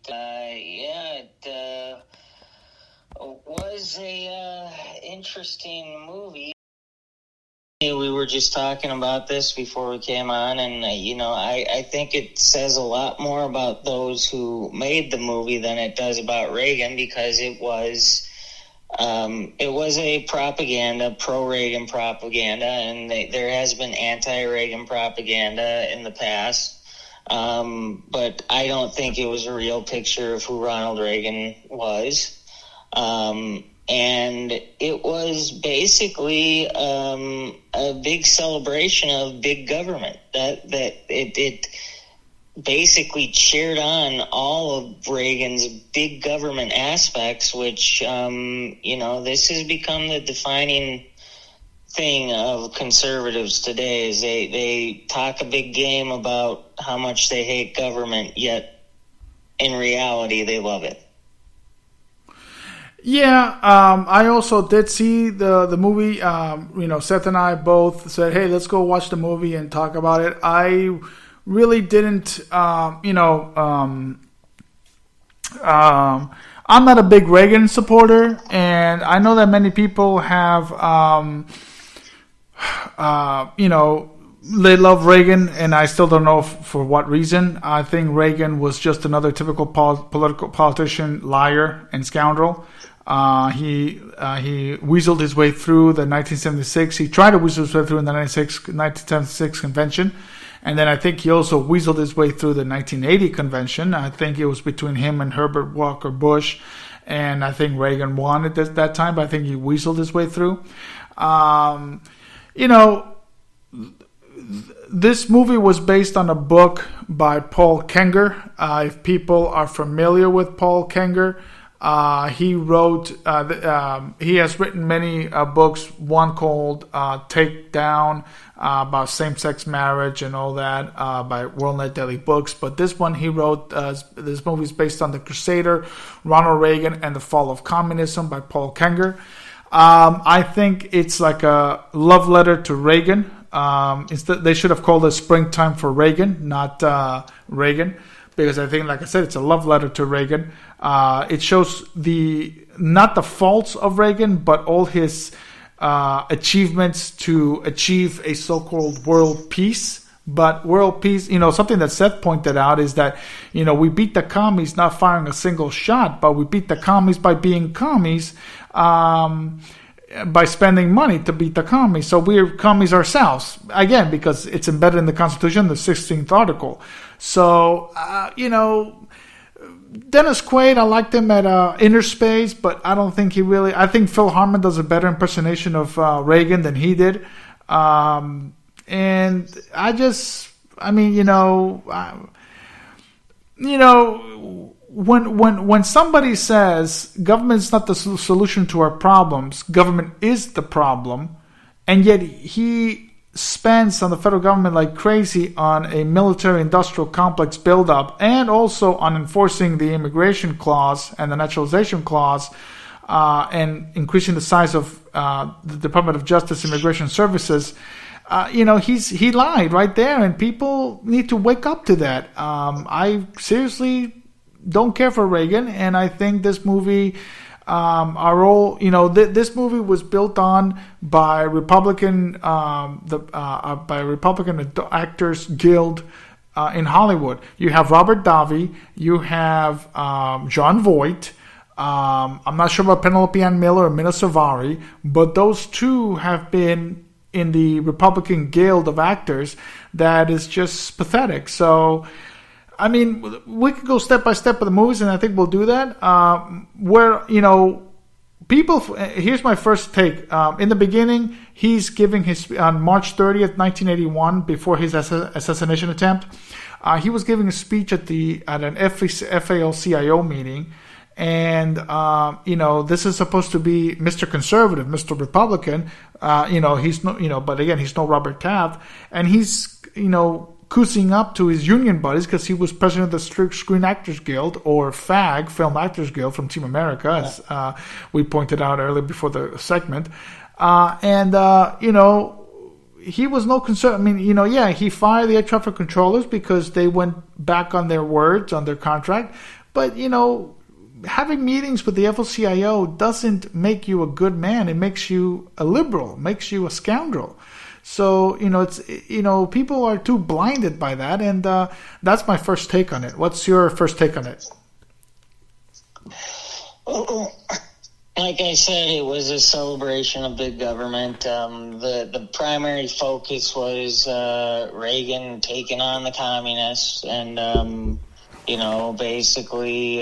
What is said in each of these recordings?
right. Yeah, it was a interesting movie. We were just talking about this before we came on, and I think it says a lot more about those who made the movie than it does about Reagan, because it was a propaganda, pro-Reagan propaganda, and there has been anti-Reagan propaganda in the past. But I don't think it was a real picture of who Ronald Reagan was. And it was basically a big celebration of big government. That it basically cheered on all of Reagan's big government aspects, which this has become the defining thing of conservatives today. Is they talk a big game about how much they hate government, yet in reality they love it. Yeah, I also did see the movie. Seth and I both said, "Hey, let's go watch the movie and talk about it." I really didn't. I'm not a big Reagan supporter, and I know that many people have, they love Reagan, and I still don't know for what reason. I think Reagan was just another typical political politician, liar, and scoundrel. He weaseled his way through the 1976. He tried to weasel his way through in the 1976 convention. And then I think he also weaseled his way through the 1980 convention. I think it was between him and Herbert Walker Bush. And I think Reagan won at that time, but I think he weaseled his way through. This movie was based on a book by Paul Kenger. If people are familiar with Paul Kenger, he has written many books, one called Take Down, about same-sex marriage and all that, by WorldNet Daily Books. But this one he wrote, this movie is based on The Crusader, Ronald Reagan, and the Fall of Communism by Paul Kenger. I think it's like a love letter to Reagan. They should have called it Springtime for Reagan, not Reagan. Because I think, like I said, it's a love letter to Reagan. It shows not the faults of Reagan, but all his achievements to achieve a so-called world peace. But world peace, something that Seth pointed out is that, we beat the commies not firing a single shot, but we beat the commies by being commies, by spending money to beat the commies. So we're commies ourselves, again, because it's embedded in the Constitution, the 16th article. So, Dennis Quaid, I liked him at Inner Space, but I don't think I think Phil Hartman does a better impersonation of Reagan than he did. And when somebody says government is not the solution to our problems, government is the problem, and yet he spends on the federal government like crazy on a military-industrial complex buildup, and also on enforcing the immigration clause and the naturalization clause, and increasing the size of the Department of Justice Immigration Services. He lied right there, and people need to wake up to that. I seriously don't care for Reagan, and I think this movie this movie was built on by Republican Actors Guild in Hollywood. You have Robert Davi, you have Jon Voight. I'm not sure about Penelope Ann Miller or Mina Savari, but those two have been in the Republican Guild of Actors. That is just pathetic. So, I mean, we could go step by step with the movies, and I think we'll do that. Here's my first take. In the beginning, he's giving on March 30th, 1981, before his assassination attempt, he was giving a speech at an FAL-CIO meeting. And, this is supposed to be Mr. Conservative, Mr. Republican. But again, he's no Robert Taft. And he's, coosing up to his union buddies because he was president of the Screen Actors Guild, or FAG, Film Actors Guild, from Team America, as we pointed out earlier before the segment. He was no concern. I mean, he fired the air traffic controllers because they went back on their words, on their contract. But, having meetings with the FOCIO doesn't make you a good man. It makes you a liberal, makes you a scoundrel. So, people are too blinded by that. And that's my first take on it. What's your first take on it? Like I said, it was a celebration of big government. The primary focus was Reagan taking on the communists, and basically,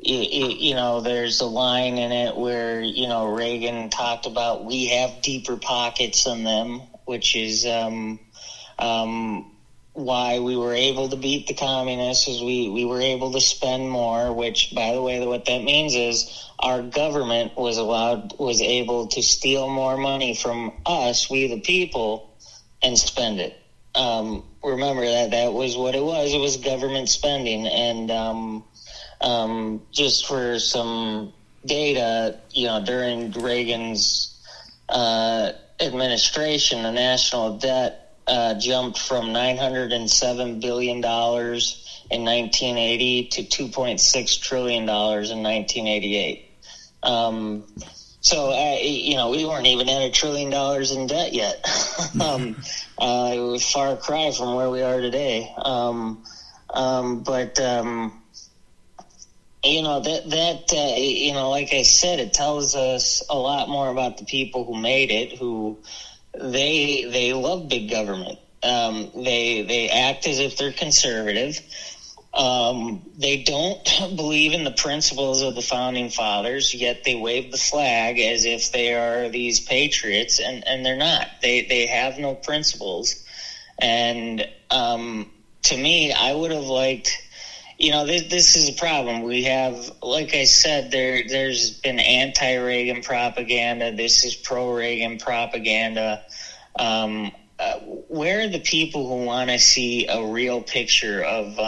there's a line in it where Reagan talked about we have deeper pockets than them, which is why we were able to beat the communists, is we were able to spend more, which, by the way, what that means is our government was able to steal more money from us, we the people, and spend it. Remember that was what it was. It was government spending. And just for some data, during Reagan's administration, the national debt jumped from $907 billion in 1980 to $2.6 trillion in 1988. We weren't even at $1 trillion in debt yet. It was a far cry from where we are today. Like I said, it tells us a lot more about the people who made it, who they love big government. They act as if they're conservative. They don't believe in the principles of the founding fathers, yet they wave the flag as if they are these patriots, and they're not. They have no principles. And to me, I would have liked, this is a problem. We have, like I said, there's been anti-Reagan propaganda. This is pro-Reagan propaganda. Where are the people who want to see a real picture of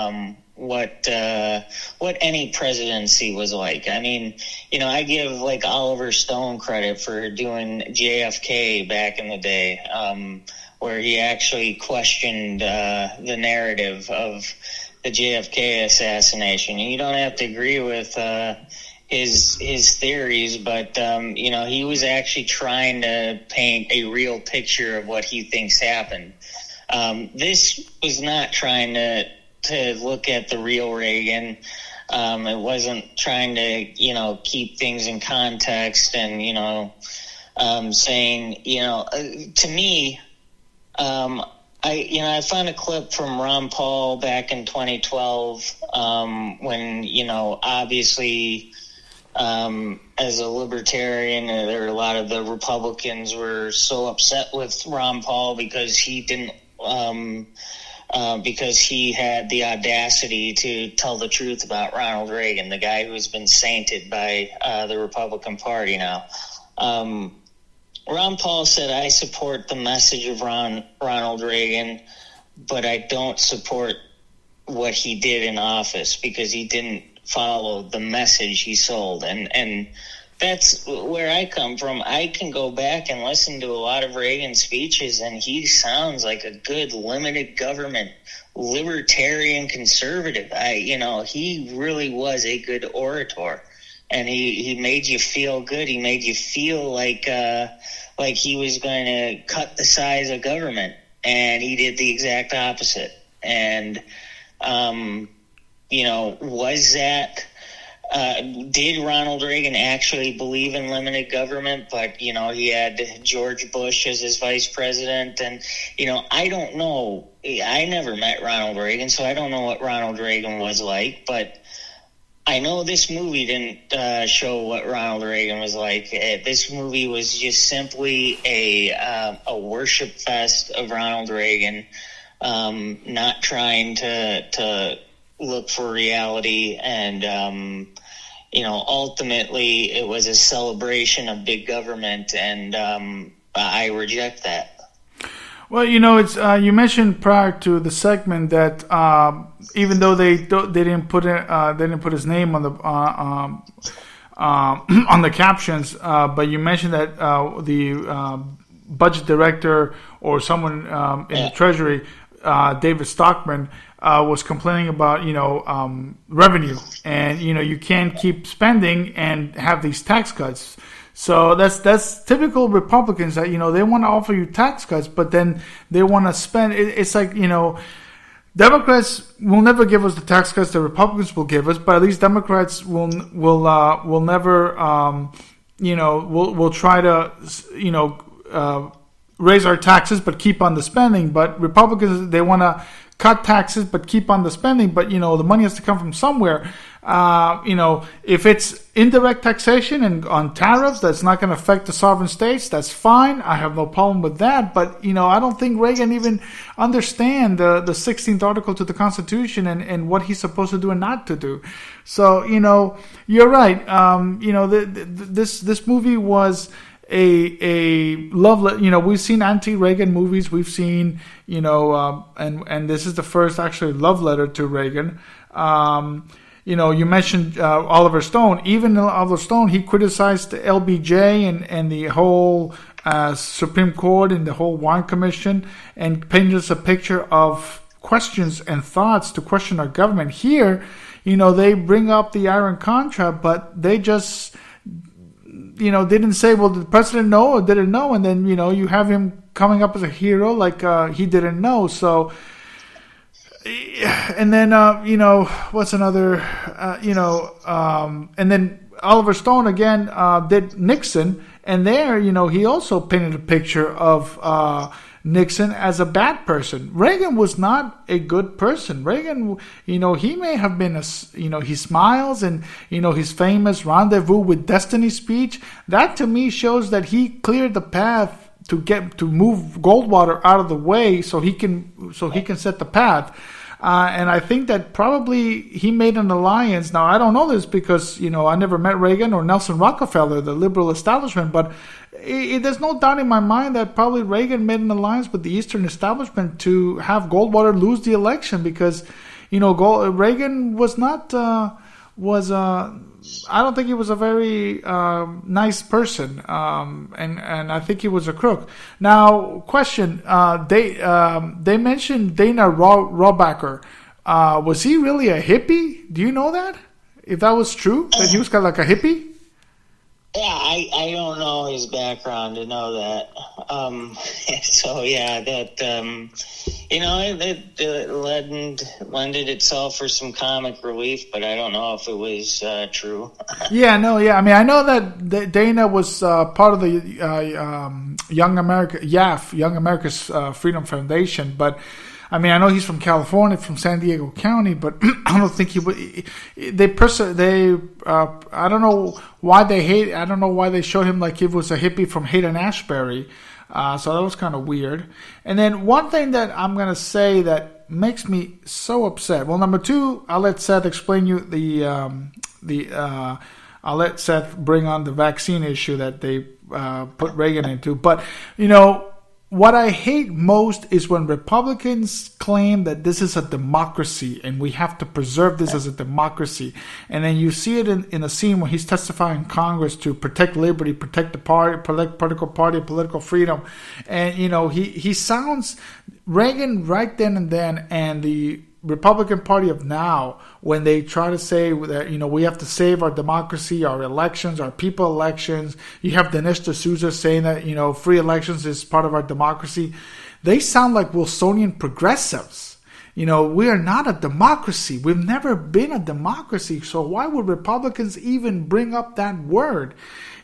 what any presidency was like? I mean, I give like Oliver Stone credit for doing JFK back in the day, where he actually questioned the narrative of the JFK assassination. You don't have to agree with his theories, but he was actually trying to paint a real picture of what he thinks happened. This was not trying to look at the real Reagan. It wasn't trying to keep things in context and saying to me. I found a clip from Ron Paul back in 2012 when, obviously, as a libertarian, there were a lot of the Republicans were so upset with Ron Paul because he didn't, because he had the audacity to tell the truth about Ronald Reagan, the guy who's been sainted by the Republican Party now. Ron Paul said, I support the message of Ronald Reagan, but I don't support what he did in office because he didn't follow the message he sold. And that's where I come from. I can go back and listen to a lot of Reagan speeches, and he sounds like a good limited government, libertarian conservative. He really was a good orator. And he made you feel good. He made you feel like he was going to cut the size of government, and he did the exact opposite. And was that? Did Ronald Reagan actually believe in limited government? But he had George Bush as his vice president, and I don't know. I never met Ronald Reagan, so I don't know what Ronald Reagan was like, but I know this movie didn't show what Ronald Reagan was like. This movie was just simply a worship fest of Ronald Reagan, not trying to look for reality. And, ultimately it was a celebration of big government, and I reject that. Well, it's you mentioned prior to the segment that even though they didn't put his name on the on the captions, but you mentioned that the budget director or someone in the Treasury David Stockman, was complaining about, revenue, and, you can't keep spending and have these tax cuts. So that's typical Republicans, that, they want to offer you tax cuts, but then they want to spend. It's like, Democrats will never give us the tax cuts the Republicans will give us, but at least Democrats will never, will try to, raise our taxes but keep on the spending. But Republicans, they want to cut taxes but keep on the spending. But, the money has to come from somewhere. If it's indirect taxation and on tariffs, that's not going to affect the sovereign states, that's fine. I have no problem with that. But, I don't think Reagan even understand the 16th article to the Constitution and what he's supposed to do and not to do. So, you're right. This movie was a love letter. We've seen anti-Reagan movies. We've seen, and this is the first actually love letter to Reagan. You mentioned Oliver Stone. Even Oliver Stone, he criticized the LBJ and the whole Supreme Court and the whole Warren Commission, and painted us a picture of questions and thoughts to question our government. Here, they bring up the Iran Contra, but they just didn't say, well, did the president know or didn't know? And then, you have him coming up as a hero like he didn't know. So, and then, what's another, and then Oliver Stone again did Nixon. And there, he also painted a picture of Nixon as a bad person. Reagan was not a good person. Reagan, he may have been he smiles and, his famous rendezvous with destiny speech. That to me shows that he cleared the path to move Goldwater out of the way so he can set the path. And I think that probably he made an alliance. Now, I don't know this because, I never met Reagan or Nelson Rockefeller, the liberal establishment, but there's no doubt in my mind that probably Reagan made an alliance with the Eastern establishment to have Goldwater lose the election because, Reagan was not, I don't think he was a very nice person, and I think he was a crook. Now, question: they mentioned Dana Rohrabacher. Was he really a hippie? Do you know that? If that was true, that he was kind of like a hippie? Yeah, I don't know his background to know that. So yeah, that it lended itself for some comic relief, but I don't know if it was true. Yeah, no, yeah. I mean, I know that Dana was part of the Young America's Freedom Foundation, but. I mean, I know he's from California, from San Diego County, but I don't think he would. I don't know why they hate. I don't know why they showed him like he was a hippie from Haight-Ashbury. So that was kind of weird. And then one thing that I'm gonna say that makes me so upset. Well, number two, I'll let Seth explain you I'll let Seth bring on the vaccine issue that they put Reagan into. But what I hate most is when Republicans claim that this is a democracy and we have to preserve this as a democracy. And then you see it in a scene where he's testifying in Congress to protect liberty, protect the party, political party, political freedom. And, he sounds Reagan right then and the Republican Party of now, when they try to say that, we have to save our democracy, our elections, our people elections. You have Dinesh D'Souza saying that, free elections is part of our democracy. They sound like Wilsonian progressives. We are not a democracy. We've never been a democracy. So why would Republicans even bring up that word?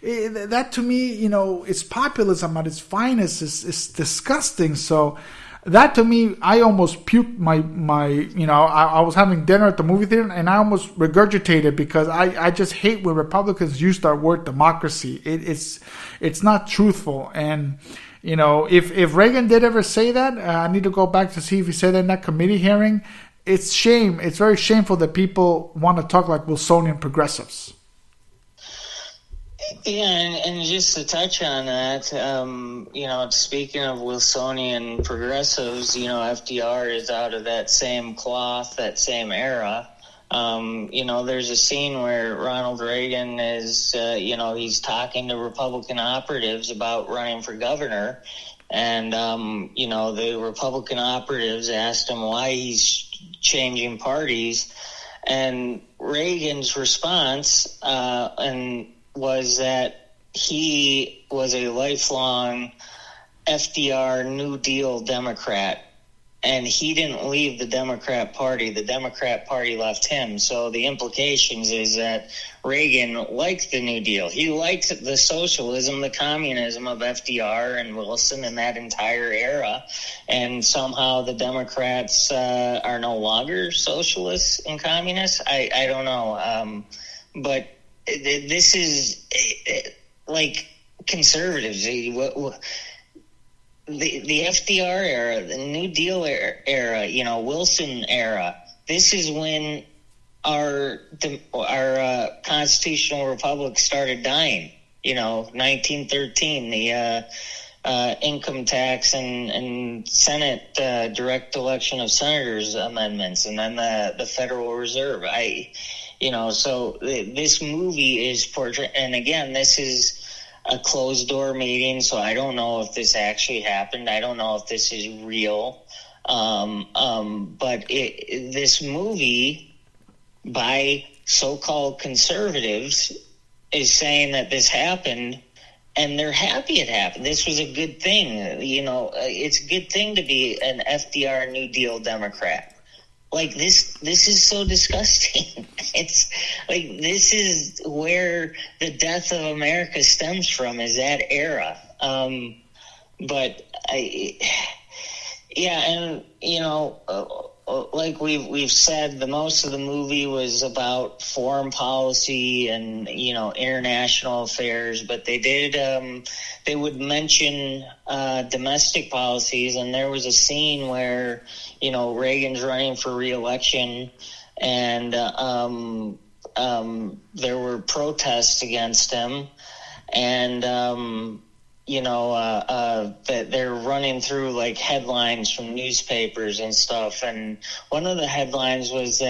That to me, it's populism at its finest. It's disgusting. So that to me, I almost puked I was having dinner at the movie theater and I almost regurgitated because I just hate when Republicans use that word democracy. It's not truthful. And, if Reagan did ever say that, I need to go back to see if he said that in that committee hearing. It's very shameful that people want to talk like Wilsonian progressives. Yeah, and just to touch on that, speaking of Wilsonian progressives, FDR is out of that same cloth, that same era. There's a scene where Ronald Reagan is, he's talking to Republican operatives about running for governor. And, the Republican operatives asked him why he's changing parties. And Reagan's response was that he was a lifelong FDR New Deal Democrat. And he didn't leave the Democrat Party. The Democrat Party left him. So the implications is that Reagan liked the New Deal. He liked the socialism, the communism of FDR and Wilson and that entire era. And somehow the Democrats are no longer socialists and communists. I don't know. But this is like conservatives. The FDR era, the New Deal era, Wilson era. This is when our constitutional republic started dying. 1913, the income tax and Senate direct election of senators amendments, and then the Federal Reserve. So this movie is portrayed, and again, this is a closed door meeting, so I don't know if this actually happened. I don't know if this is real. But this movie by so-called conservatives is saying that this happened, and they're happy it happened. This was a good thing. It's a good thing to be an FDR New Deal Democrat. Like this is so disgusting. It's like this is where the death of America stems from, is that era. Like we've said, the most of the movie was about foreign policy and international affairs, but they would mention domestic policies, and there was a scene where Reagan's running for re-election, and there were protests against him, and that they're running through like headlines from newspapers and stuff. And one of the headlines was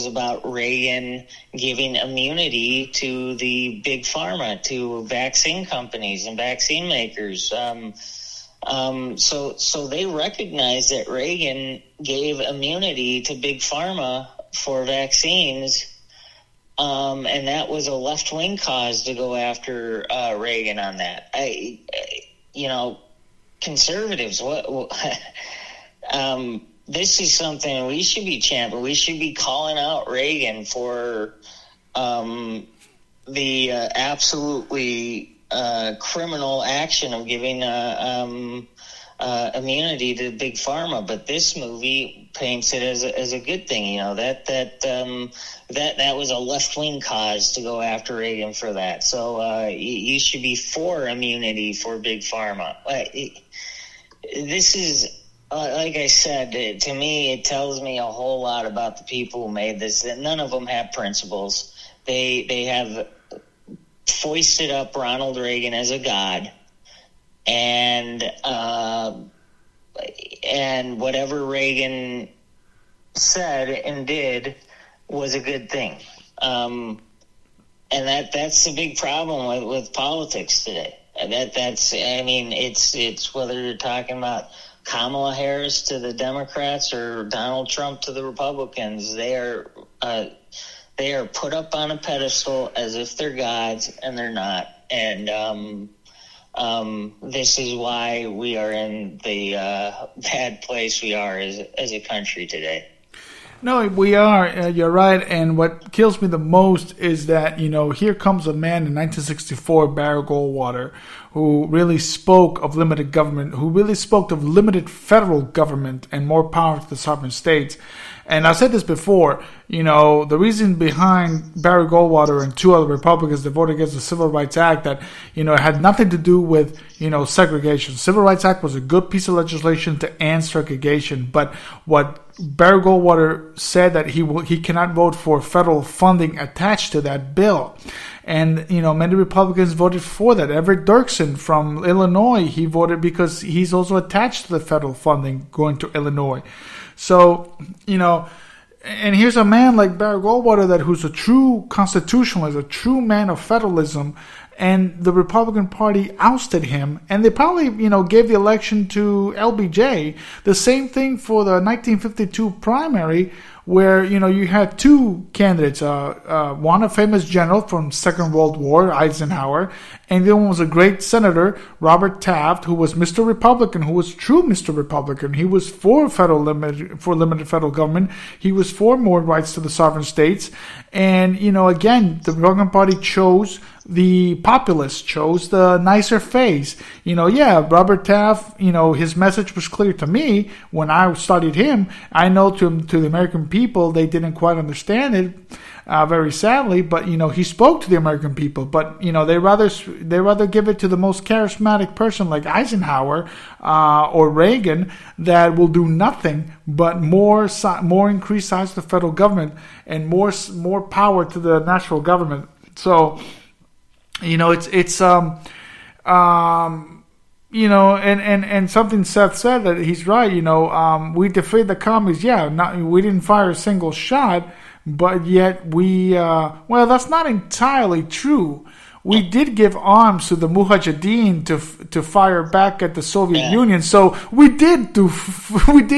about Reagan giving immunity to the big pharma, to vaccine companies and vaccine makers. So they recognized that Reagan gave immunity to big pharma for vaccines. And that was a left-wing cause to go after Reagan on that. Conservatives, this is something we should be championing. We should be calling out Reagan for the absolutely criminal action of giving immunity to big pharma. But this movie paints it as a good thing. That was a left-wing cause to go after Reagan for that. So you should be for immunity for big pharma. This is, like I said, to me, it tells me a whole lot about the people who made this. That none of them have principles. They have foisted up Ronald Reagan as a god, and whatever Reagan said and did was a good thing. And that's the big problem with politics today. It's whether you're talking about Kamala Harris to the Democrats or Donald Trump to the Republicans, they are put up on a pedestal as if they're gods, and they're not. And this is why we are in the bad place we are as a country today. No, we are. You're right. And what kills me the most is that, here comes a man in 1964, Barry Goldwater, who really spoke of limited government, who really spoke of limited federal government and more power to the sovereign states. And I've said this before, the reason behind Barry Goldwater and two other Republicans that voted against the Civil Rights Act, that, it had nothing to do with, segregation. Civil Rights Act was a good piece of legislation to end segregation. But what Barry Goldwater said, that he cannot vote for federal funding attached to that bill. And, many Republicans voted for that. Everett Dirksen from Illinois, he voted because he's also attached to the federal funding going to Illinois. So, And here's a man like Barry Goldwater who's a true constitutionalist, a true man of federalism, and the Republican Party ousted him, and they probably, gave the election to LBJ. The same thing for the 1952 primary, where, you had two candidates, one a famous general from Second World War, Eisenhower, and the other one was a great senator, Robert Taft, who was Mr. Republican, who was true Mr. Republican. He was for limited federal government. He was for more rights to the sovereign states. And, again, the Republican Party chose the populists, chose the nicer face. Robert Taft, his message was clear to me when I studied him. I know to the American people, they didn't quite understand it, very sadly, but, he spoke to the American people. But, they rather give it to the most charismatic person like Eisenhower or Reagan that will do nothing but more increased size to the federal government and more power to the national government. So, it's and something Seth said that he's right. We defeated the communists. We didn't fire a single shot, but yet that's not entirely true. We did give arms to the Mujahideen to fire back at the Soviet Union. So we did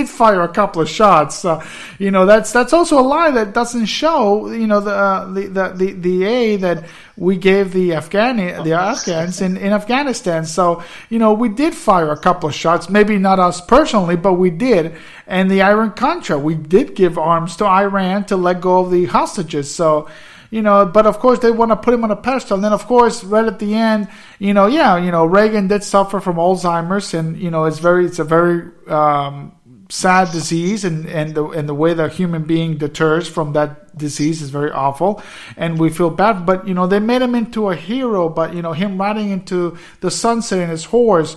fire a couple of shots. That's also a lie that doesn't show. The aid that we gave the Afghans in Afghanistan. So we did fire a couple of shots. Maybe not us personally, but we did. And the Iran-Contra, we did give arms to Iran to let go of the hostages. So. But of course they want to put him on a pedestal. And then of course, right at the end, Reagan did suffer from Alzheimer's, and it's a very sad disease, and the way the human being deters from that disease is very awful, and we feel bad. But they made him into a hero. But him riding into the sunset in his horse,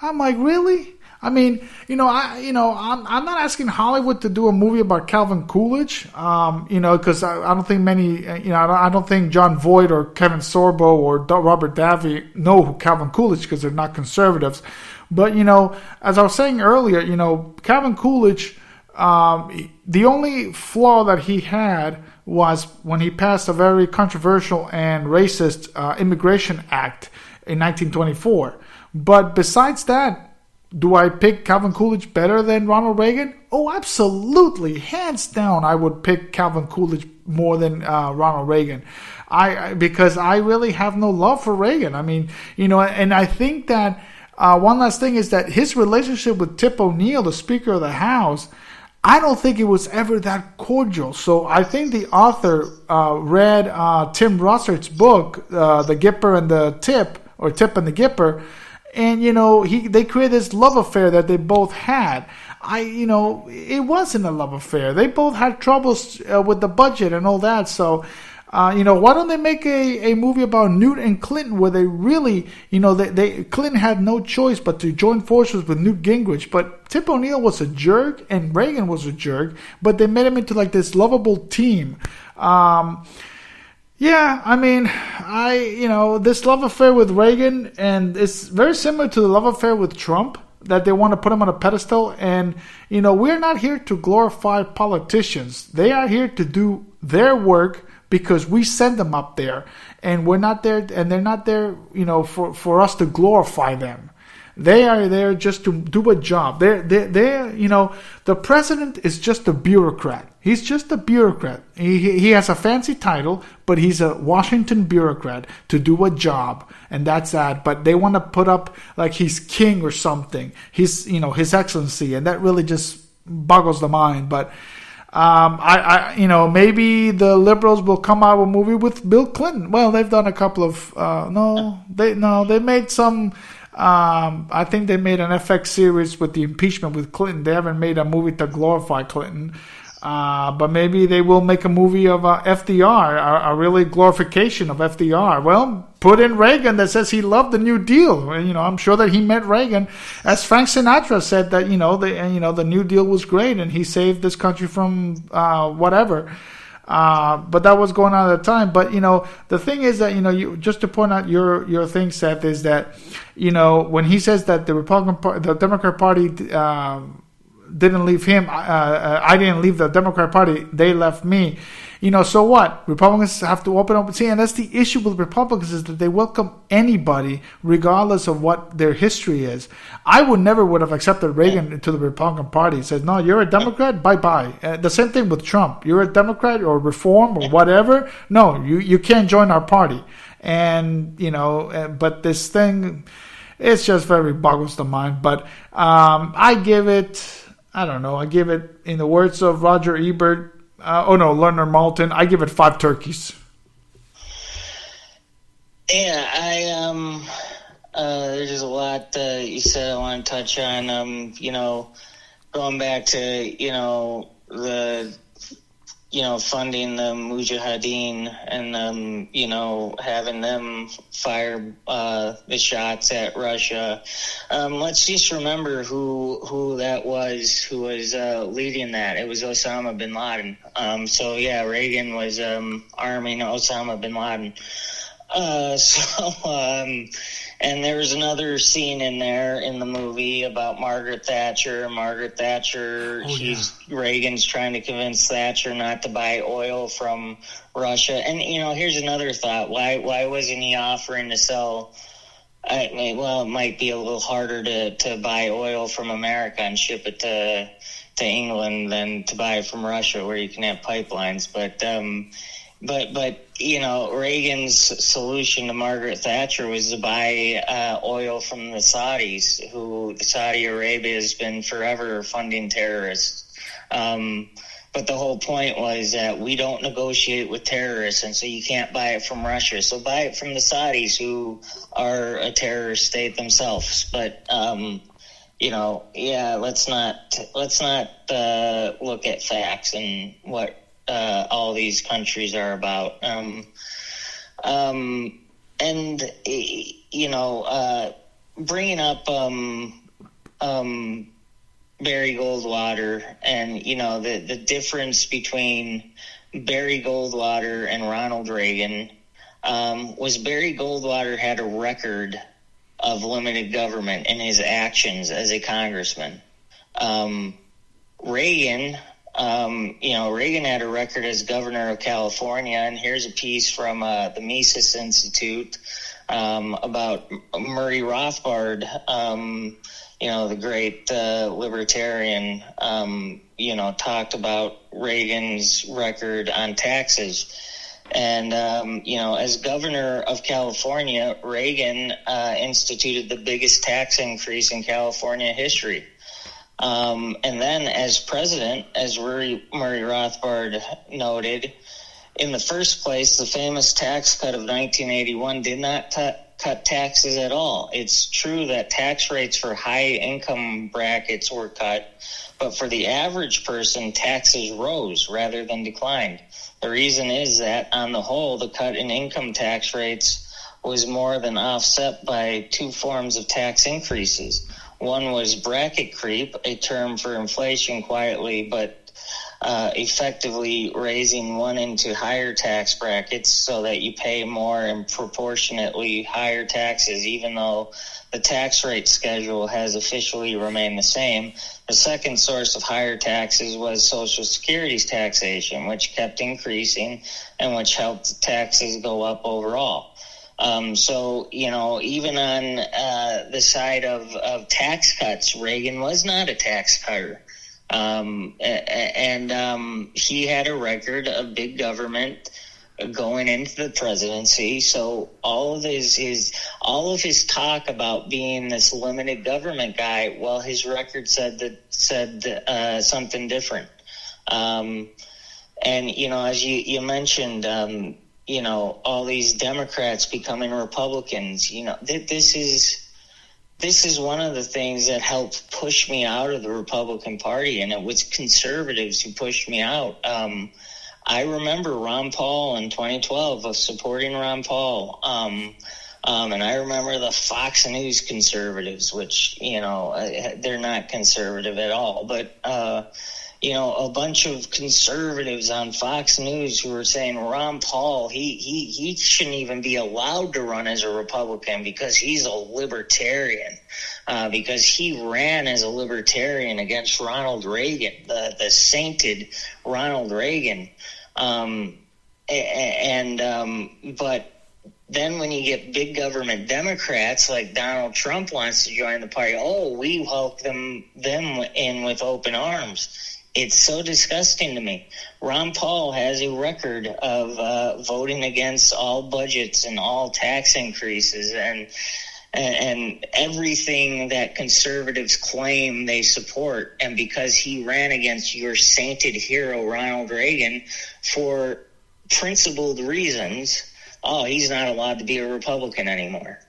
I'm like, really? I mean, I'm not asking Hollywood to do a movie about Calvin Coolidge, because I don't think many, I don't think John Voight or Kevin Sorbo or Robert Davi know who Calvin Coolidge, because they're not conservatives. But, as I was saying earlier, Calvin Coolidge, the only flaw that he had was when he passed a very controversial and racist Immigration Act in 1924. But besides that, do I pick Calvin Coolidge better than Ronald Reagan? Oh, absolutely. Hands down, I would pick Calvin Coolidge more than Ronald Reagan. Because I really have no love for Reagan. I mean, and I think that one last thing is that his relationship with Tip O'Neill, the Speaker of the House, I don't think it was ever that cordial. So I think the author read Tim Russert's book, The Gipper and the Tip, or Tip and the Gipper, and, they created this love affair that they both had. It wasn't a love affair. They both had troubles with the budget and all that. So, why don't they make a movie about Newt and Clinton, where they really, Clinton had no choice but to join forces with Newt Gingrich. But Tip O'Neill was a jerk and Reagan was a jerk, but they made him into like this lovable team. Yeah, I mean, this love affair with Reagan, and it's very similar to the love affair with Trump, that they want to put him on a pedestal. And, we're not here to glorify politicians. They are here to do their work because we send them up there. And we're not there, and they're not there, for us to glorify them. They are there just to do a job. They're the president is just a bureaucrat. He's just a bureaucrat. He has a fancy title, but he's a Washington bureaucrat to do a job, and that's that. But they want to put up like he's king or something. He's, His Excellency, and that really just boggles the mind. But maybe the liberals will come out with a movie with Bill Clinton. Well, they've done a couple of they made some. I think they made an FX series with the impeachment with Clinton. They haven't made a movie to glorify Clinton. But maybe they will make a movie of FDR, a really glorification of FDR. Well, put in Reagan that says he loved the New Deal. And, I'm sure that he met Reagan. As Frank Sinatra said that, the New Deal was great and he saved this country from whatever. But that was going on at the time. But, the thing is that, just to point out your thing, Seth, is that, when he says that the Democrat Party didn't leave him. I didn't leave the Democrat Party. They left me. So what? Republicans have to open up. See, and that's the issue with Republicans, is that they welcome anybody regardless of what their history is. I would have accepted Reagan into the Republican Party. He says, no, you're a Democrat? Bye-bye. The same thing with Trump. You're a Democrat or Reform or whatever? No, you can't join our party. And, but this thing, it's just very boggles the mind. But I give it, in the words of Roger Ebert, Leonard Maltin, I give it 5 turkeys. Yeah, there's a lot you said I want to touch on. Going back to, the, funding the Mujahideen and, having them fire the shots at Russia. Let's just remember who that was, who was leading that. It was Osama bin Laden. Reagan was arming Osama bin Laden. And there was another scene in there in the movie about Margaret Thatcher. Reagan's trying to convince Thatcher not to buy oil from Russia. And, here's another thought. Why wasn't he offering to sell? It might be a little harder to buy oil from America and ship it to England than to buy it from Russia, where you can have pipelines. But Reagan's solution to Margaret Thatcher was to buy oil from the Saudis, who Saudi Arabia has been forever funding terrorists. But the whole point was that we don't negotiate with terrorists, and so you can't buy it from Russia. So buy it from the Saudis, who are a terrorist state themselves. But let's not look at facts and what all these countries are about. Bringing up Barry Goldwater and, the difference between Barry Goldwater and Ronald Reagan was Barry Goldwater had a record of limited government in his actions as a congressman. Reagan had a record as governor of California, and here's a piece from the Mises Institute about Murray Rothbard, the great libertarian, talked about Reagan's record on taxes. And, as governor of California, Reagan instituted the biggest tax increase in California history. And then as president, as Murray Rothbard noted, in the first place, the famous tax cut of 1981 did not cut taxes at all. It's true that tax rates for high income brackets were cut, but for the average person, taxes rose rather than declined. The reason is that, on the whole, the cut in income tax rates was more than offset by 2 forms of tax increases. One was bracket creep, a term for inflation quietly but effectively raising one into higher tax brackets so that you pay more and proportionately higher taxes, even though the tax rate schedule has officially remained the same. The second source of higher taxes was Social Security's taxation, which kept increasing and which helped taxes go up overall. Even on the side of tax cuts, Reagan was not a tax cutter. He had a record of big government going into the presidency. So all of his talk about being this limited government guy, well, his record said something different. As you mentioned, all these Democrats becoming Republicans, this is one of the things that helped push me out of the Republican Party, and it was conservatives who pushed me out. I remember Ron Paul in 2012 of supporting Ron Paul. And I remember the Fox News conservatives, which, they're not conservative at all, but, a bunch of conservatives on Fox News who were saying Ron Paul, he shouldn't even be allowed to run as a Republican because he's a libertarian. because he ran as a libertarian against Ronald Reagan, the sainted Ronald Reagan. But then when you get big government Democrats like Donald Trump wants to join the party, we welcome them in with open arms. It's so disgusting to me. Ron Paul has a record of voting against all budgets and all tax increases and everything that conservatives claim they support. And because he ran against your sainted hero, Ronald Reagan, for principled reasons, he's not allowed to be a Republican anymore.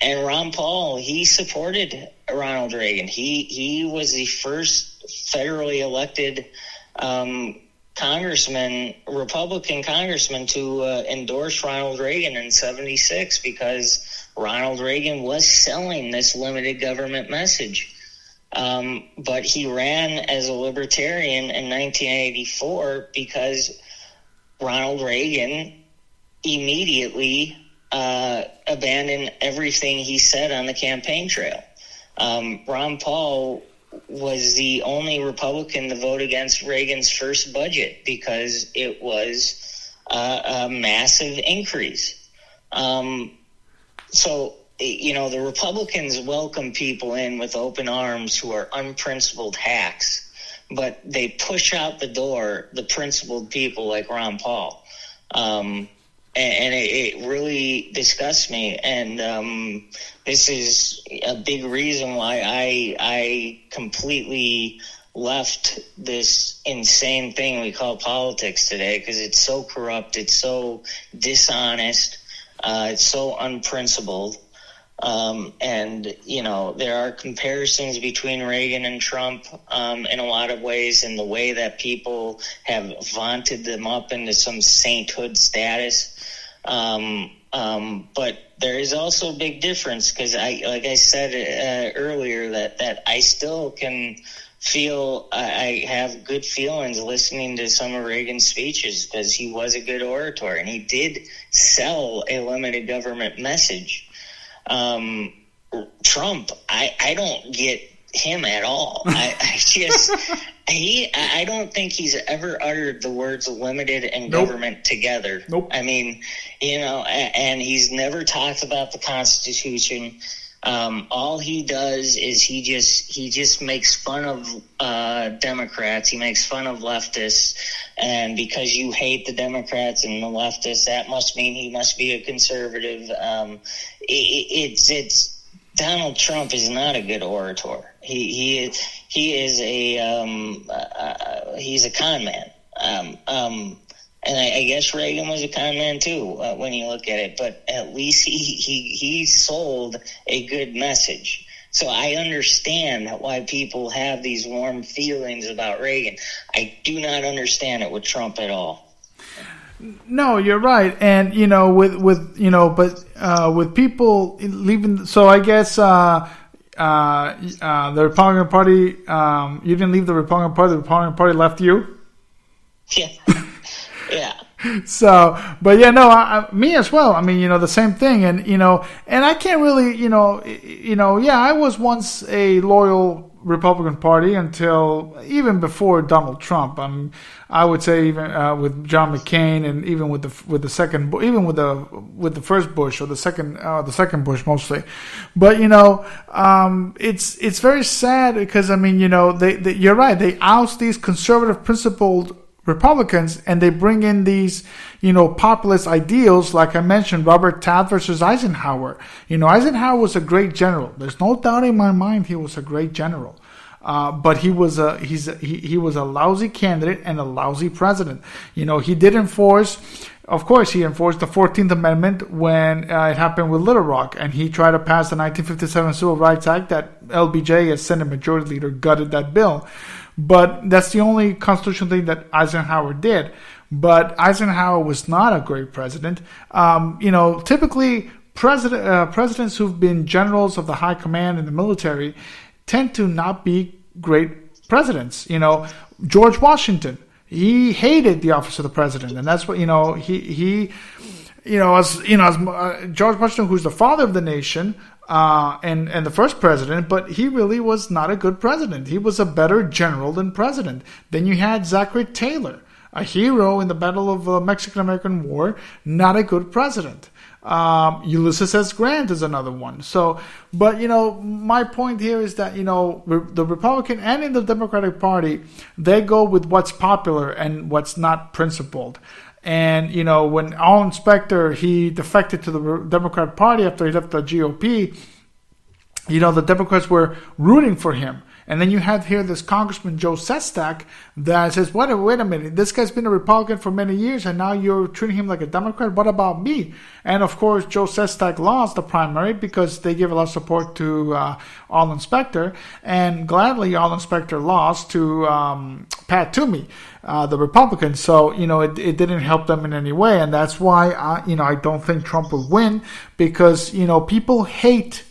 And Ron Paul, he supported Ronald Reagan. He was the first federally elected Republican congressman to endorse Ronald Reagan in 1976 because Ronald Reagan was selling this limited government message. But he ran as a libertarian in 1984 because Ronald Reagan immediately abandoned everything he said on the campaign trail. Ron Paul was the only Republican to vote against Reagan's first budget because it was a massive increase. So, the Republicans welcome people in with open arms who are unprincipled hacks, but they push out the door the principled people like Ron Paul. And it really disgusts me. And this is a big reason why I completely left this insane thing we call politics today, because it's so corrupt, it's so dishonest, it's so unprincipled. And there are comparisons between Reagan and Trump in a lot of ways, in the way that people have vaunted them up into some sainthood status. But there is also a big difference, because like I said earlier, that I still can feel I have good feelings listening to some of Reagan's speeches, because he was a good orator and he did sell a limited government message. Trump, I don't get him at all. I don't think he's ever uttered the words limited and government together. Nope. I mean, and he's never talked about the Constitution. All he does is he just makes fun of Democrats. He makes fun of leftists, and because you hate the Democrats and the leftists, that must mean he must be a conservative. It's Donald Trump is not a good orator. He is he's a con man. And I guess Reagan was a con man too, when you look at it. But at least he sold a good message. So I understand why people have these warm feelings about Reagan. I do not understand it with Trump at all. No, you're right, and with people leaving. So I guess the Republican Party. You didn't leave the Republican Party. The Republican Party left you. Yeah. Yeah. So, but me as well. I mean, the same thing, and and I can't really, I was once a loyal Republican Party until even before Donald Trump. I would say even with John McCain, and even with the second, even with the first Bush, or the second Bush mostly. But it's very sad, because they you're right. They oust these conservative, principled Republicans, and they bring in these, populist ideals, like I mentioned, Robert Taft versus Eisenhower. Eisenhower was a great general. There's no doubt in my mind he was a great general. But he was a lousy candidate and a lousy president. He did enforce, of course, he enforced the 14th Amendment when it happened with Little Rock, and he tried to pass the 1957 Civil Rights Act that LBJ, as Senate Majority Leader, gutted that bill. But that's the only constitutional thing that Eisenhower did. But Eisenhower was not a great president. Typically presidents who've been generals of the high command in the military tend to not be great presidents. George Washington, he hated the office of the president, and that's what he George Washington, who's the father of the nation, and the first president, but he really was not a good president. He was a better general than president. Then you had Zachary Taylor, a hero in the Battle of the Mexican-American War, not a good president. Ulysses S. Grant is another one. So, but my point here is that the Republican and in the Democratic Party, they go with what's popular and what's not principled. And when Alan Specter, he defected to the Democratic Party after he left the GOP, the Democrats were rooting for him. And then you had here this Congressman Joe Sestak that says, wait a minute, this guy's been a Republican for many years and now you're treating him like a Democrat? What about me? And of course, Joe Sestak lost the primary because they gave a lot of support to Alan Specter. And gladly, Alan Specter lost to Pat Toomey, the Republican. So, it didn't help them in any way. And that's why, I don't think Trump will win because, people hate,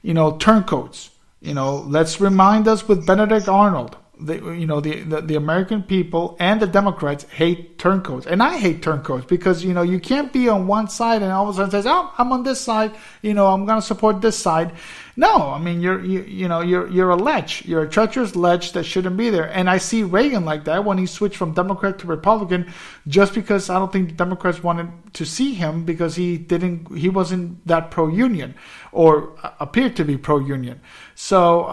turncoats. Let's remind us with Benedict Arnold. The American people and the Democrats hate turncoats, and I hate turncoats because you can't be on one side and all of a sudden says, "Oh, I'm on this side. I'm going to support this side." No, I mean you're a lech. You're a treacherous lech that shouldn't be there. And I see Reagan like that when he switched from Democrat to Republican, just because I don't think the Democrats wanted to see him because he wasn't that pro-union or appeared to be pro-union. So.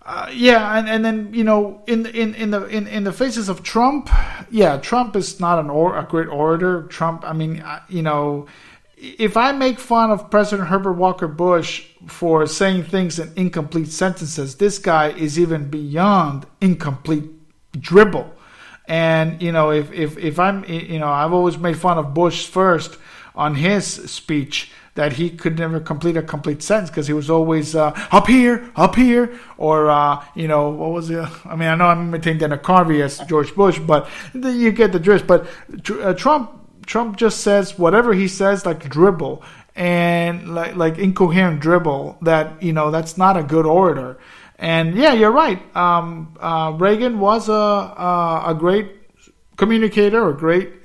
And then in the faces of Trump, Trump is not a great orator. Trump, if I make fun of President Herbert Walker Bush for saying things in incomplete sentences, this guy is even beyond incomplete dribble. And if I'm I've always made fun of Bush first on his speech, that he could never complete a complete sentence because he was always up here, or what was it? I mean, I know I'm imitating Dana Carvey as George Bush, but you get the drift. But Trump just says whatever he says like dribble and like incoherent dribble. That that's not a good orator. And yeah, you're right. Reagan was a great communicator,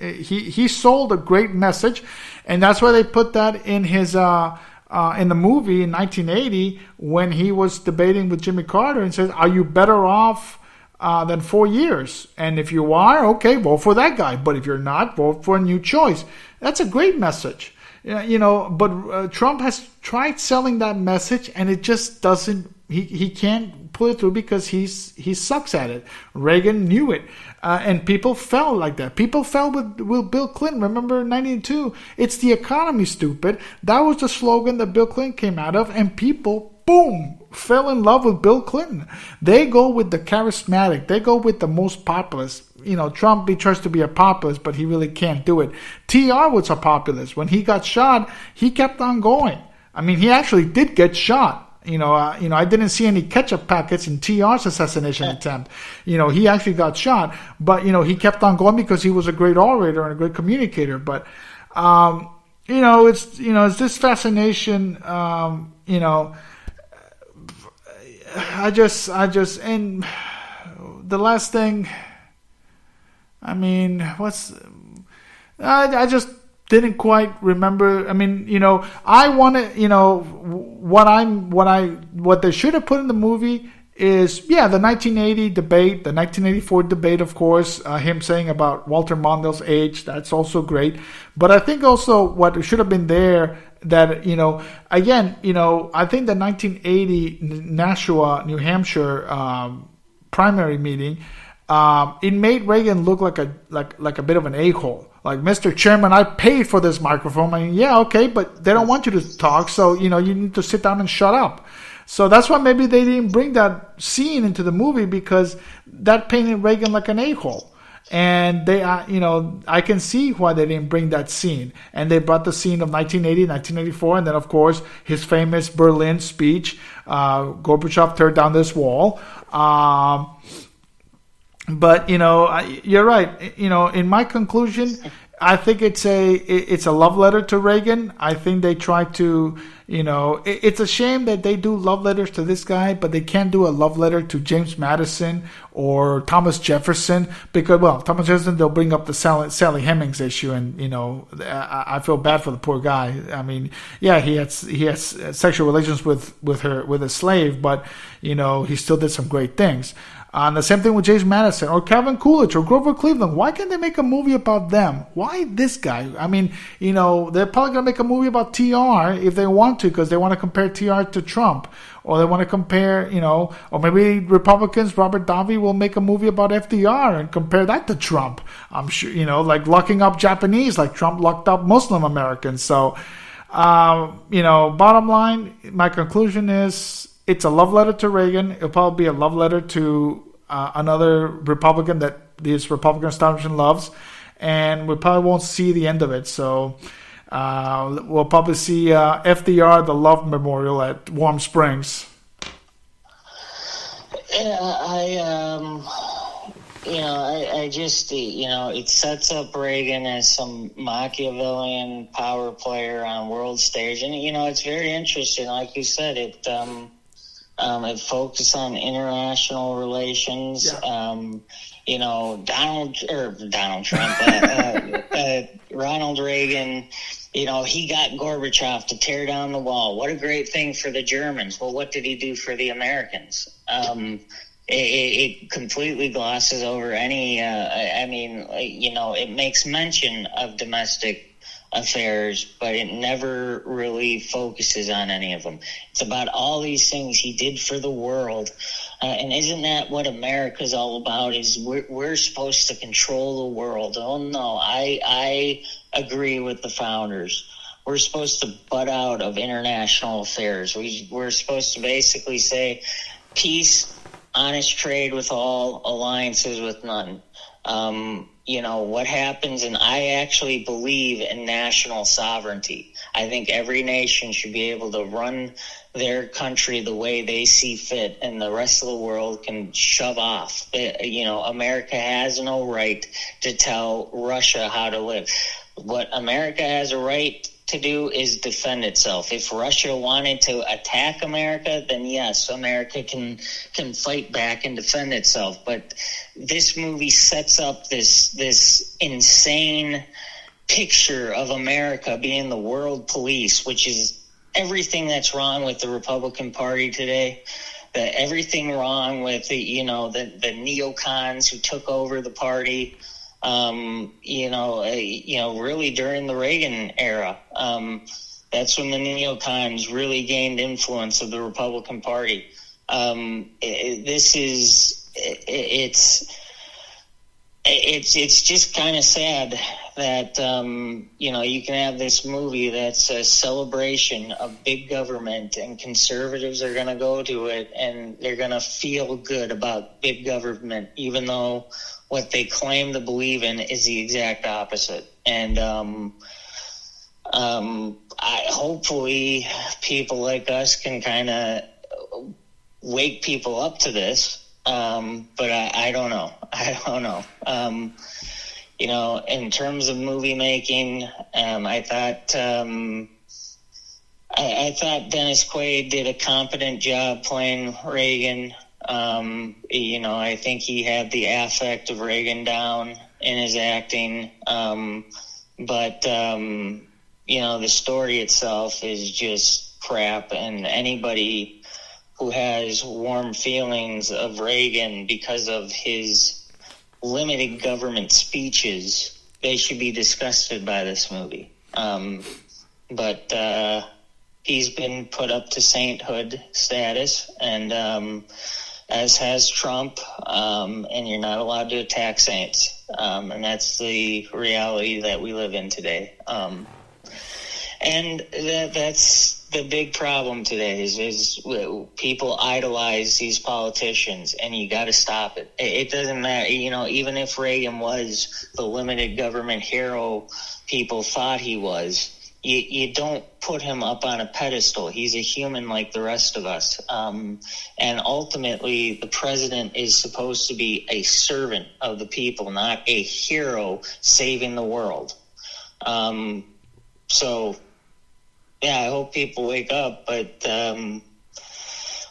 he sold a great message. And that's why they put that in his in the movie in 1980 when he was debating with Jimmy Carter and says, "Are you better off than 4 years? And if you are, okay, vote for that guy. But if you're not, vote for a new choice." That's a great message, But Trump has tried selling that message, and it just doesn't. He can't pull it through because he sucks at it. Reagan knew it. And people fell like that. People fell with Bill Clinton. Remember 92? It's the economy, stupid. That was the slogan that Bill Clinton came out of. And people, boom, fell in love with Bill Clinton. They go with the charismatic. They go with the most populist. Trump, he tries to be a populist, but he really can't do it. TR was a populist. When he got shot, he kept on going. I mean, he actually did get shot. I didn't see any ketchup packets in TR's assassination attempt. He actually got shot, but he kept on going because he was a great orator and a great communicator. But it's this fascination. I just and the last thing. I mean, I just didn't quite remember. I mean, I wanted, what they should have put in the movie is, the 1980 debate, the 1984 debate, of course, him saying about Walter Mondale's age, that's also great. But I think also what should have been there that, I think the 1980 Nashua, New Hampshire, primary meeting, it made Reagan look like a bit of an a-hole. Like, Mr. Chairman, I paid for this microphone. I mean, yeah, okay, but they don't want you to talk, so, you need to sit down and shut up. So that's why maybe they didn't bring that scene into the movie, because that painted Reagan like an a-hole. And they, I can see why they didn't bring that scene. And they brought the scene of 1980, 1984, and then, of course, his famous Berlin speech, Gorbachev, tear down this wall. But, you're right. In my conclusion, I think it's a love letter to Reagan. I think they try to, it's a shame that they do love letters to this guy, but they can't do a love letter to James Madison or Thomas Jefferson because, well, Thomas Jefferson, they'll bring up the Sally Hemings issue, and I feel bad for the poor guy. I mean, yeah, he has sexual relations with a slave, but he still did some great things. And the same thing with James Madison or Calvin Coolidge or Grover Cleveland. Why can't they make a movie about them? Why this guy? I mean, they're probably going to make a movie about TR if they want to because they want to compare TR to Trump. Or they want to compare, or maybe Republicans, Robert Davi will make a movie about FDR and compare that to Trump. I'm sure, like locking up Japanese like Trump locked up Muslim Americans. So, bottom line, my conclusion is, it's a love letter to Reagan. It'll probably be a love letter to another Republican that this Republican establishment loves. And we probably won't see the end of it. So we'll probably see FDR, the Love Memorial at Warm Springs. Yeah, I just, it sets up Reagan as some Machiavellian power player on world stage. And, it's very interesting. Like you said, it focused on international relations. Yeah. Donald Trump, Ronald Reagan, he got Gorbachev to tear down the wall. What a great thing for the Germans. Well, what did he do for the Americans? It completely glosses over any, it makes mention of domestic affairs, but it never really focuses on any of them. It's about all these things he did for the world. And isn't that what America's all about? Is we're supposed to control the world. Oh, no, I agree with the founders. We're supposed to butt out of international affairs. We're supposed to basically say peace, honest trade with all, alliances with none. What happens, and I actually believe in national sovereignty. I think every nation should be able to run their country the way they see fit, and the rest of the world can shove off. America has no right to tell Russia how to live. What America has a right to do is defend itself. If Russia wanted to attack America, then yes, America can fight back and defend itself. But this movie sets up this insane picture of America being the world police, which is everything that's wrong with the Republican Party today. Everything wrong with the neocons who took over the party. Really during the Reagan era, that's when the neocons really gained influence of the Republican Party. It's just kind of sad that, you can have this movie that's a celebration of big government, and conservatives are going to go to it and they're going to feel good about big government, even though what they claim to believe in is the exact opposite. And hopefully people like us can kind of wake people up to this. But I don't know. In terms of movie making, I thought Dennis Quaid did a competent job playing Reagan. I think he had the affect of Reagan down in his acting. But the story itself is just crap, and anybody who has warm feelings of Reagan because of his limited government speeches, they should be disgusted by this movie. But he's been put up to sainthood status, and as has Trump, and you're not allowed to attack saints. And that's the reality that we live in today. And that's the big problem today is people idolize these politicians, and you got to stop it. It doesn't matter, even if Reagan was the limited government hero people thought he was, you don't put him up on a pedestal. He's a human like the rest of us. And ultimately, the president is supposed to be a servant of the people, not a hero saving the world. So, yeah, I hope people wake up, but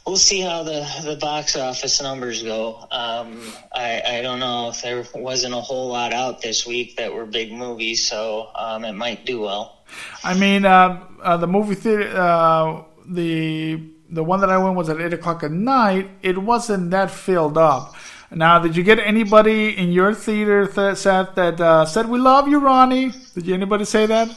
we'll see how the box office numbers go. I don't know if there wasn't a whole lot out this week that were big movies, so it might do well. I mean, the movie theater, the one that I went was at 8 o'clock at night. It wasn't that filled up. Now, did you get anybody in your theater that said, "We love you, Ronnie"? Did anybody say that?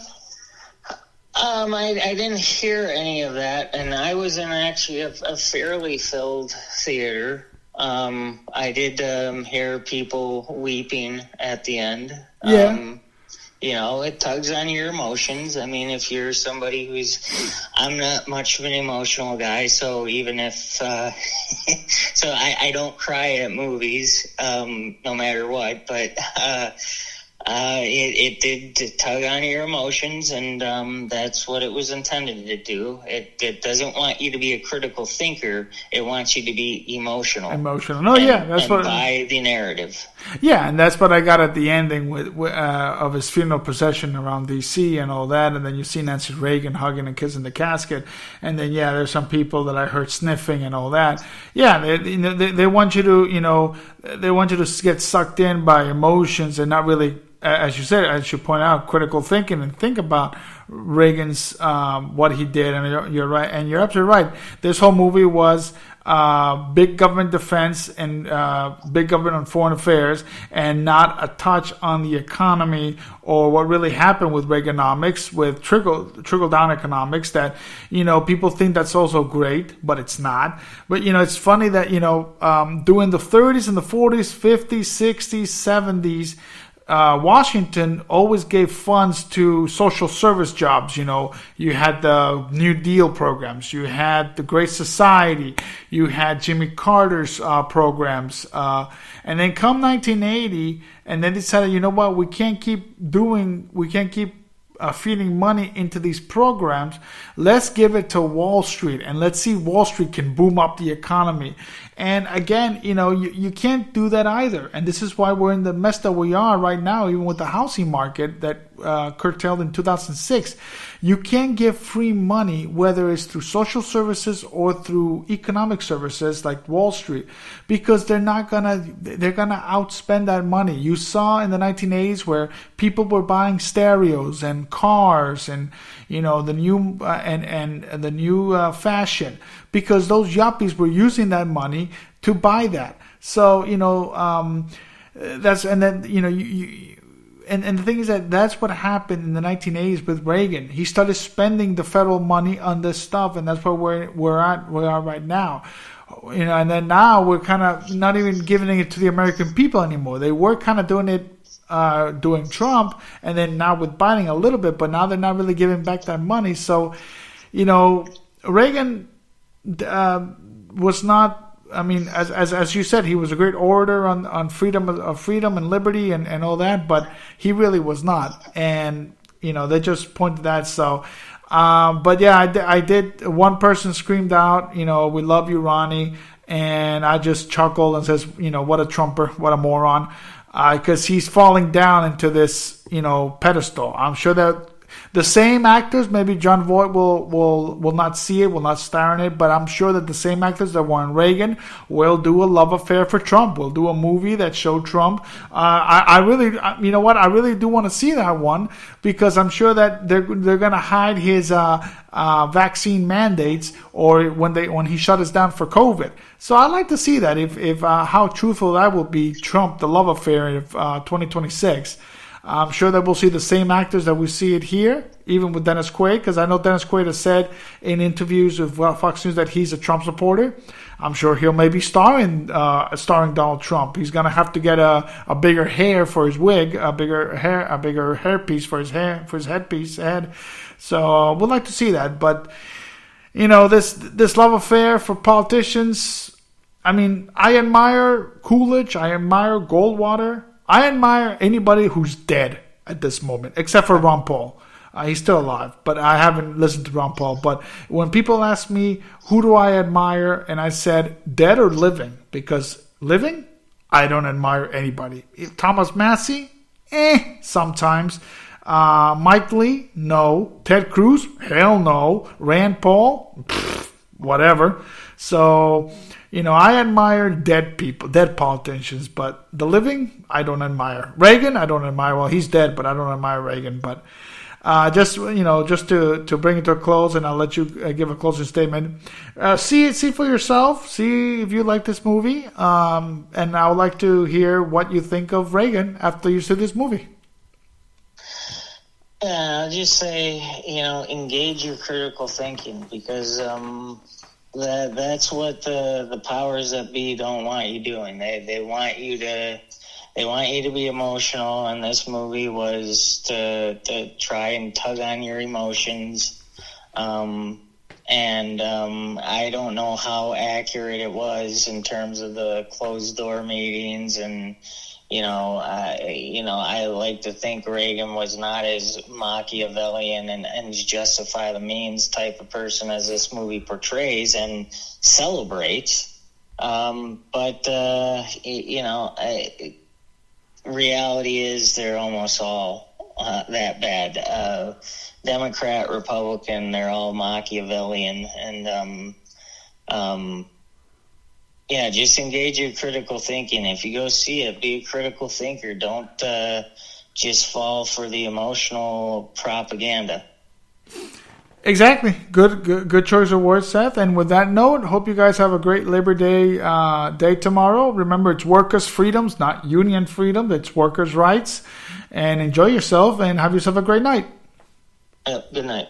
I didn't hear any of that, and I was in actually a fairly filled theater. I did hear people weeping at the end. Yeah. It tugs on your emotions. I mean, if you're somebody I'm not much of an emotional guy, so even if, so I don't cry at movies, no matter what, but, it did tug on your emotions, and that's what it was intended to do. It doesn't want you to be a critical thinker. It wants you to be emotional. No, yeah, that's what. Buy the narrative. Yeah, and that's what I got at the ending of his funeral procession around D.C. and all that, and then you see Nancy Reagan hugging and kissing the casket, and then there's some people that I heard sniffing and all that. Yeah, they want you to they want you to get sucked in by emotions and not really, as you said, as you point out, critical thinking and think about Reagan's what he did. And you're right, and you're absolutely right. This whole movie was big government defense and big government on foreign affairs, and not a touch on the economy or what really happened with Reaganomics, with trickle down economics. That people think that's also great, but it's not. But it's funny that during the 30s and the 40s, 50s, 60s, 70s. Washington always gave funds to social service jobs. You had the New Deal programs, you had the Great Society, you had Jimmy Carter's programs, and then come 1980, and then decided, we can't keep feeding money into these programs. Let's give it to Wall Street, and let's see Wall Street can boom up the economy. And again, you can't do that either. And this is why we're in the mess that we are right now, even with the housing market that curtailed in 2006. You can't give free money, whether it's through social services or through economic services like Wall Street, because they're gonna outspend that money. You saw in the 1980s where people were buying stereos and cars and the new and the new fashion, because those yuppies were using that money to buy that. So that's, and then And the thing is that's what happened in the 1980s with Reagan. He started spending the federal money on this stuff, and that's where we are right now. And then now we're kind of not even giving it to the American people anymore. They were kind of doing it during Trump, and then now with Biden a little bit, but now they're not really giving back that money. So, Reagan was not. I mean, as you said, he was a great orator on freedom and liberty and all that, but he really was not. And they just pointed that. So, but yeah, I did. One person screamed out, "We love you, Ronnie," and I just chuckled and says, "What a trumper, what a moron," because he's falling down into this, pedestal. I'm sure that the same actors, maybe John Voight will not see it, will not star in it, but I'm sure that the same actors that were in Reagan will do a love affair for Trump. Will do a movie that showed Trump. I really, I really do want to see that one, because I'm sure that they're going to hide his vaccine mandates, or when he shut us down for COVID. So I'd like to see that if how truthful that will be. Trump, the love affair of 2026. I'm sure that we'll see the same actors that we see it here, even with Dennis Quaid, because I know Dennis Quaid has said in interviews with Fox News that he's a Trump supporter. I'm sure he'll maybe starring Donald Trump. He's going to have to get a bigger hair for his wig, a bigger hairpiece for his head. So we'd like to see that. But this love affair for politicians. I mean, I admire Coolidge. I admire Goldwater. I admire anybody who's dead at this moment, except for Ron Paul. He's still alive, but I haven't listened to Ron Paul. But when people ask me, who do I admire? And I said, dead or living? Because living, I don't admire anybody. Thomas Massey, sometimes. Mike Lee, no. Ted Cruz, hell no. Rand Paul, whatever. So, I admire dead people, dead politicians, but the living, I don't admire. Reagan, I don't admire. Well, he's dead, but I don't admire Reagan. But just to bring it to a close, and I'll let you give a closing statement. See for yourself. See if you like this movie, and I would like to hear what you think of Reagan after you see this movie. I'll just say, engage your critical thinking, because that's what the powers that be don't want you doing. They want you to be emotional, and this movie was to try and tug on your emotions. I don't know how accurate it was in terms of the closed door meetings, and I like to think Reagan was not as Machiavellian and justify the means type of person as this movie portrays and celebrates. Reality is they're almost all that bad. Democrat, Republican, they're all Machiavellian, and just engage your critical thinking. If you go see it, be a critical thinker. Don't just fall for the emotional propaganda. Exactly. Good choice of words, Seth. And with that note, hope you guys have a great Labor Day day tomorrow. Remember, it's workers' freedoms, not union freedom. It's workers' rights. And enjoy yourself and have yourself a great night. Good night.